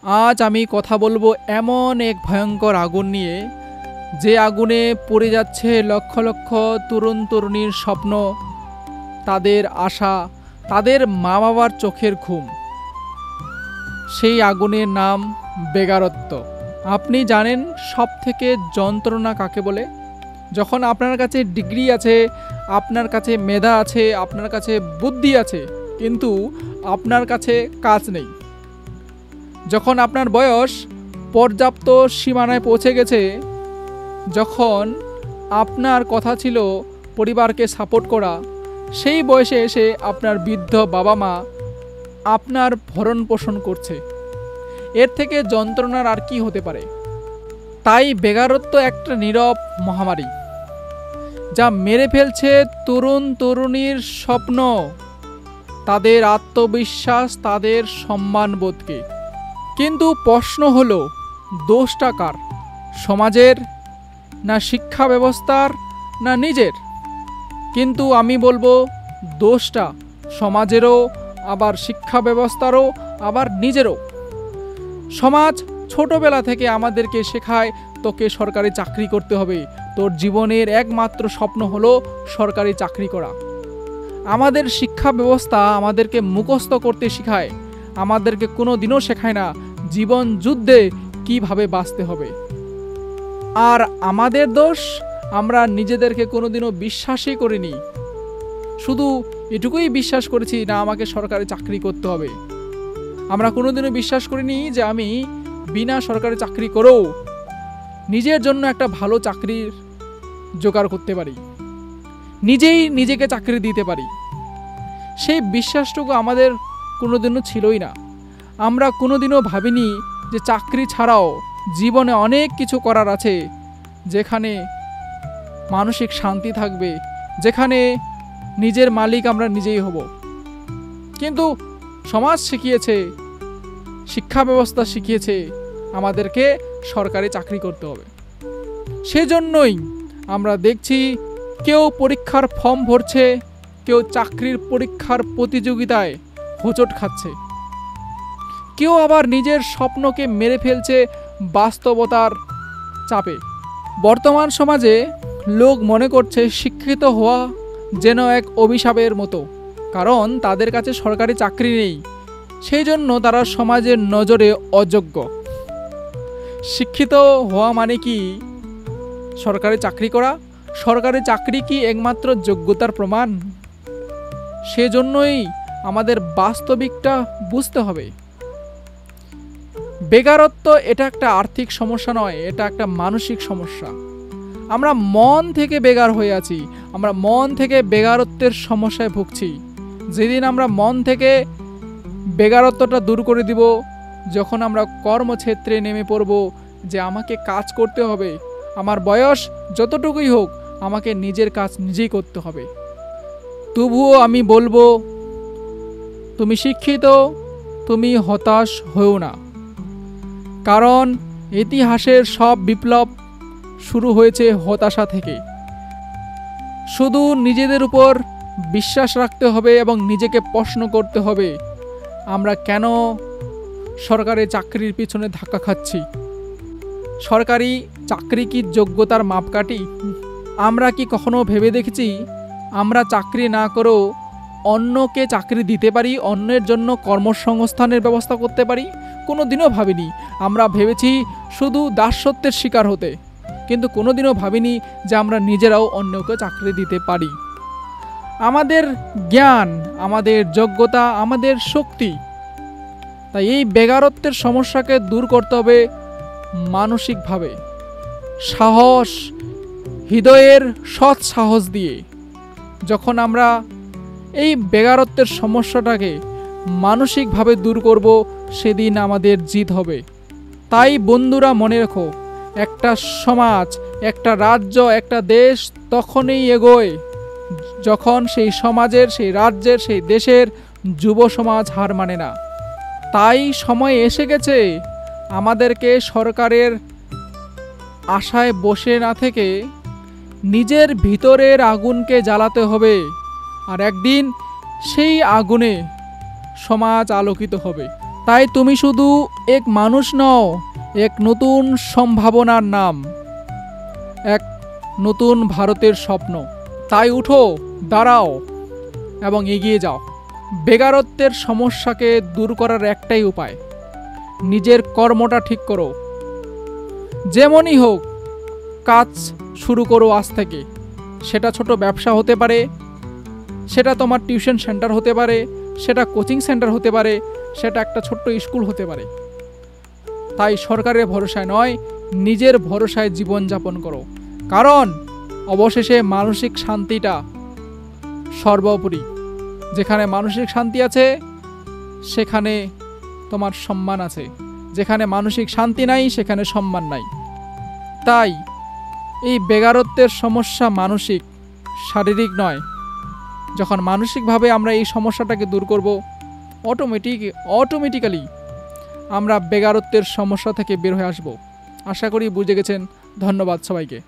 আজ আমি কথা বলবো এমন এক ভয়ঙ্কর আগুন নিয়ে, যে আগুনে পড়ে যাচ্ছে লক্ষ লক্ষ তরুণ তরুণীর স্বপ্ন, তাদের আশা, তাদের মা বাবার চোখের ঘুম। সেই আগুনের নাম বেকারত্ব। আপনি জানেন সবথেকে যন্ত্রণা কাকে বলে? যখন আপনার কাছে ডিগ্রি আছে, আপনার কাছে মেধা আছে, আপনার কাছে বুদ্ধি আছে, কিন্তু আপনার কাছে কাজ নেই। যখন আপনার বয়স পর্যাপ্ত সীমানায় পৌঁছে গেছে, যখন আপনার কথা ছিল পরিবারকে সাপোর্ট করা, সেই বয়সে এসে আপনার বৃদ্ধ বাবা মা আপনার ভরণ পোষণ করছে। এর থেকে যন্ত্রণার আর কি হতে পারে? তাই বেকারত্ব একটা নীরব মহামারী, যা মেরে ফেলছে তরুণ তরুণীর স্বপ্ন, তাদের আত্মবিশ্বাস, তাদের সম্মানবোধকে। কিন্তু প্রশ্ন হলো, দোষটা কার? সমাজের, না শিক্ষা ব্যবস্থার, না নিজের? কিন্তু আমি বলবো দোষটা সমাজেরও, আবার শিক্ষা ব্যবস্থারও, আবার নিজেরও। সমাজ ছোটবেলা থেকে আমাদেরকে শেখায় তোকে সরকারি চাকরি করতে হবে, তোর জীবনের একমাত্র স্বপ্ন হলো সরকারি চাকরি করা। আমাদের শিক্ষা ব্যবস্থা আমাদেরকে মুখস্থ করতে শেখায়, আমাদেরকে কোনো দিনও শেখায় না জীবন যুদ্ধে কিভাবে বাঁচতে হবে। আর আমাদের দোষ, আমরা নিজেদেরকে কোনোদিনও বিশ্বাসই করিনি। শুধু এটুকুই বিশ্বাস করেছি, না আমাকে সরকারি চাকরি করতে হবে। আমরা কোনোদিনও বিশ্বাস করিনি যে আমি বিনা সরকারি চাকরি করেও নিজের জন্য একটা ভালো চাকরির জোগাড় করতে পারি, নিজেই নিজেকে চাকরি দিতে পারি। সেই বিশ্বাসটুকু আমাদের কোনোদিনও ছিলই না। আমরা কোনোদিনও ভাবিনি যে চাকরি ছাড়াও জীবনে অনেক কিছু করার আছে, যেখানে মানসিক শান্তি থাকবে, যেখানে নিজের মালিক আমরা নিজেই হব। কিন্তু সমাজ শিখিয়েছে, শিক্ষা ব্যবস্থা শিখিয়েছে আমাদেরকে সরকারি চাকরি করতে হবে। সেজন্যই আমরা দেখছি কেউ পরীক্ষার ফর্ম ভরছে, কেউ চাকরির পরীক্ষার প্রতিযোগিতায় হোঁচট খাচ্ছে, কেউ আবার নিজের স্বপ্নকে মেরে ফেলছে বাস্তবতার চাপে। বর্তমান সমাজে লোক মনে করছে শিক্ষিত হওয়া যেন এক অভিশাপের মতো, কারণ তাদের কাছে সরকারি চাকরি নেই, সেই জন্য তারা সমাজের নজরে অযোগ্য। শিক্ষিত হওয়া মানে কি সরকারি চাকরি করা? সরকারি চাকরি কি একমাত্র যোগ্যতার প্রমাণ? সেজন্যই আমাদের বাস্তবিকটা বুঝতে হবে। বেকারত্ব এটা একটা আর্থিক সমস্যা নয়, এটা একটা মানসিক সমস্যা। আমরা মন থেকে বেকার হয়ে আছি, আমরা মন থেকে বেকারত্বের সমস্যায় ভুগছি। যেদিন আমরা মন থেকে বেকারত্বটা দূর করে দিব, যখন আমরা কর্মক্ষেত্রে নেমে পড়ব যে আমাকে কাজ করতে হবে, আমার বয়স যতটুকুই হোক আমাকে নিজের কাজ নিজেই করতে হবে, তবুও আমি বলবো তুমি শিক্ষিত, তুমি হতাশ হও না। কারণ ইতিহাসের সব বিপ্লব শুরু হয়েছে হতাশা থেকে। শুধু নিজেদের উপর বিশ্বাস রাখতে হবে এবং নিজেকে প্রশ্ন করতে হবে, আমরা কেন সরকারি চাকরির পিছনে ধাক্কা খাচ্ছি? সরকারি চাকরি কি যোগ্যতার মাপকাঠি? আমরা কি কখনো ভেবে দেখেছি আমরা চাকরি না করেও অন্যকে চাকরি দিতে পারি, অন্যের জন্য কর্মসংস্থানের ব্যবস্থা করতে পারি? কোনো দিনও ভাবিনি। আমরা ভেবেছি শুধু দাসত্বের শিকার হতে, কিন্তু কোনোদিনও ভাবিনি যে আমরা নিজেরাও অন্যকে চাকরি দিতে পারি। আমাদের জ্ঞান, আমাদের যোগ্যতা, আমাদের শক্তি। তাই এই বেকারত্বের সমস্যাকে দূর করতে হবে মানসিকভাবে, সাহস, হৃদয়ের সৎ সাহস দিয়ে। যখন আমরা এই বেকারত্বের সমস্যাটাকে মানসিকভাবে দূর করব, সেদিন আমাদের জিত হবে। তাই বন্ধুরা মনে রেখো, একটা সমাজ, একটা রাজ্য, একটা দেশ তখনই এগোয় যখন সেই সমাজের, সেই রাজ্যের, সেই দেশের যুব সমাজ হার মানে না। তাই সময় এসে গেছে আমাদেরকে সরকারের আশায় বসে না থেকে নিজের ভিতরের আগুনকে জ্বালাতে হবে, আর একদিন সেই আগুনে সমাজ আলোকিত হবে। তাই তুমি শুধু এক মানুষ নও, এক নতুন সম্ভাবনার নাম, এক নতুন ভারতের স্বপ্ন। তাই উঠো, দাঁড়াও এবং এগিয়ে যাও। বেকারত্বের সমস্যাকে দূর করার একটাই উপায়, নিজের কর্মটা ঠিক করো। যেমনই হোক, কাজ শুরু করো আজ থেকে। সেটা ছোট ব্যবসা হতে পারে, সেটা তোমার টিউশন সেন্টার হতে পারে, সেটা কোচিং সেন্টার হতে পারে, সেটা একটা ছোট্ট স্কুল হতে পারে। তাই সরকারের ভরসায় নয়, নিজের ভরসায় জীবনযাপন করো। কারণ অবশেষে মানসিক শান্তিটা সর্বোপরি। যেখানে মানসিক শান্তি আছে সেখানে তোমার সম্মান আছে, যেখানে মানসিক শান্তি নাই সেখানে সম্মান নাই। তাই এই বেকারত্বের সমস্যা মানসিক, শারীরিক নয়। যখন মানসিকভাবে আমরা এই সমস্যাটাকে দূর করব, অটোমেটিক্যালি আমরা বেকারত্বের সমস্যা থেকে বের হয়ে আসব। আশা করি বুঝে গেছেন। ধন্যবাদ সবাইকে।